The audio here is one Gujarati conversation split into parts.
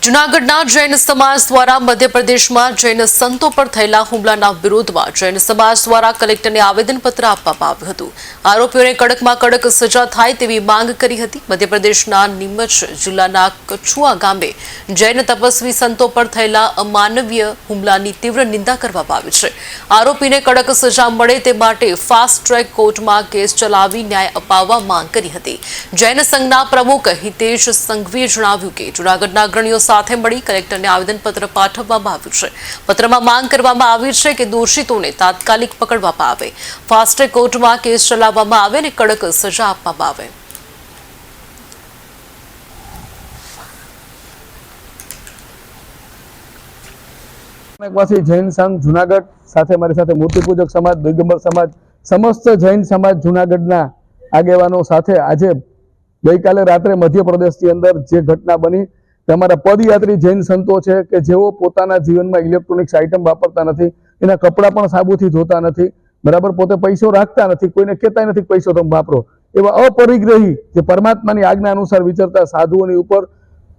જૂનાગઢના જૈન સમાજ દ્વારા મધ્યપ્રદેશમાં જૈન સંતો પર થયેલા હુમલાના વિરોધમાં જૈન સમાજ દ્વારા કલેક્ટરને આવેદનપત્ર આપવામાં આવ્યું હતું। આરોપીઓને કડકમાં કડક સજા થાય તેવી માંગ કરી હતી। મધ્યપ્રદેશના નીમચ જિલ્લાના કછુઆ ગામે જૈન તપસ્વી સંતો પર થયેલા અમાનવીય હુમલાની તીવ્ર નિંદા કરવામાં આવી છે। આરોપીને કડક સજા મળે તે માટે ફાસ્ટ ટ્રેક કોર્ટમાં કેસ ચલાવી ન્યાય અપાવવા માંગ કરી હતી। જૈન સંઘના પ્રમુખ હિતેશ સંઘવીએ જણાવ્યું કે જૂનાગઢના અગ્રણીઓ સાથે મળી કલેક્ટરને આવેદનપત્ર પાઠવવામાં આવ્યું છે। પત્રમાં માંગ કરવામાં આવી છે કે દોષિતોને તાત્કાલિક પકડવામાં આવે, ફાસ્ટ ટ્રેક કોર્ટમાં કેસ ચલાવવામાં આવે અને કડક સજા આપવામાં આવે। જૈન સંઘ જૂનાગઢ સાથે મારી સાથે મૂર્તિપૂજક સમાજ, દિગંબર સમાજ, સમસ્ત જૈન સમાજ જૂનાગઢના આગેવાનો સાથે આજે ગઈકાલે રાત્રે મધ્યપ્રદેશની અંદર જે ઘટના બની, અમારા પદયાત્રી જૈન સંતો છે કે જેઓ પોતાના જીવનમાં ઇલેક્ટ્રોનિક્સ આઇટમ વાપરતા નથી, એના કપડાં પણ સાબુથી ધોતા નથી, બરાબર, પોતે પૈસો રાખતા નથી, કોઈને કહેતા નથી પૈસો તમે વાપરો, એવા અપરિગ્રહી જે પરમાત્માની આજ્ઞા અનુસાર વિચરતા સાધુઓની ઉપર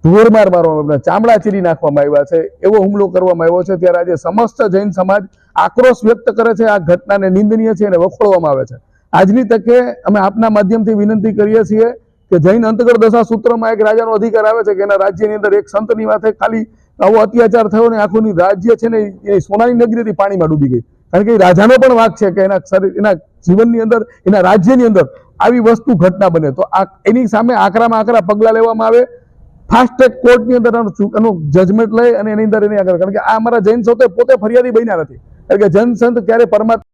ઢોરમાર મારવામાં, ચામડા ચીરી નાખવામાં આવ્યા છે, એવો હુમલો કરવામાં આવ્યો છે। ત્યારે આજે સમસ્ત જૈન સમાજ આક્રોશ વ્યક્ત કરે છે, આ ઘટનાને નિંદનીય છે અને વખોડવામાં આવે છે। આજની તકે અમે આપના માધ્યમથી વિનંતી કરીએ છીએ કે જૈન અંતર્ગત દશા સૂત્રમાં એક રાજાનો અધિકાર આવે છે કે એના રાજ્યની અંદર એક સંતની માથે ખાલી આવો અત્યાચાર થયો ને આખું રાજ્ય છે ને એ સોનાની નગરીથી પાણીમાં ડૂબી ગઈ, કારણ કે રાજાનો પણ વાંક છે કે એના જીવનની અંદર, એના રાજ્યની અંદર આવી વસ્તુ ઘટના બને તો એની સામે આકરામાં આકરા પગલાં લેવામાં આવે, ફાસ્ટ ટ્રેક કોર્ટની અંદર એનું જજમેન્ટ લઈ અને એની અંદર એની આગળ, કારણ કે આ અમારા જૈન સંતો પોતે ફરિયાદી બન્યા નથી, કારણ કે જૈન સંત ક્યારે પરમાત્મા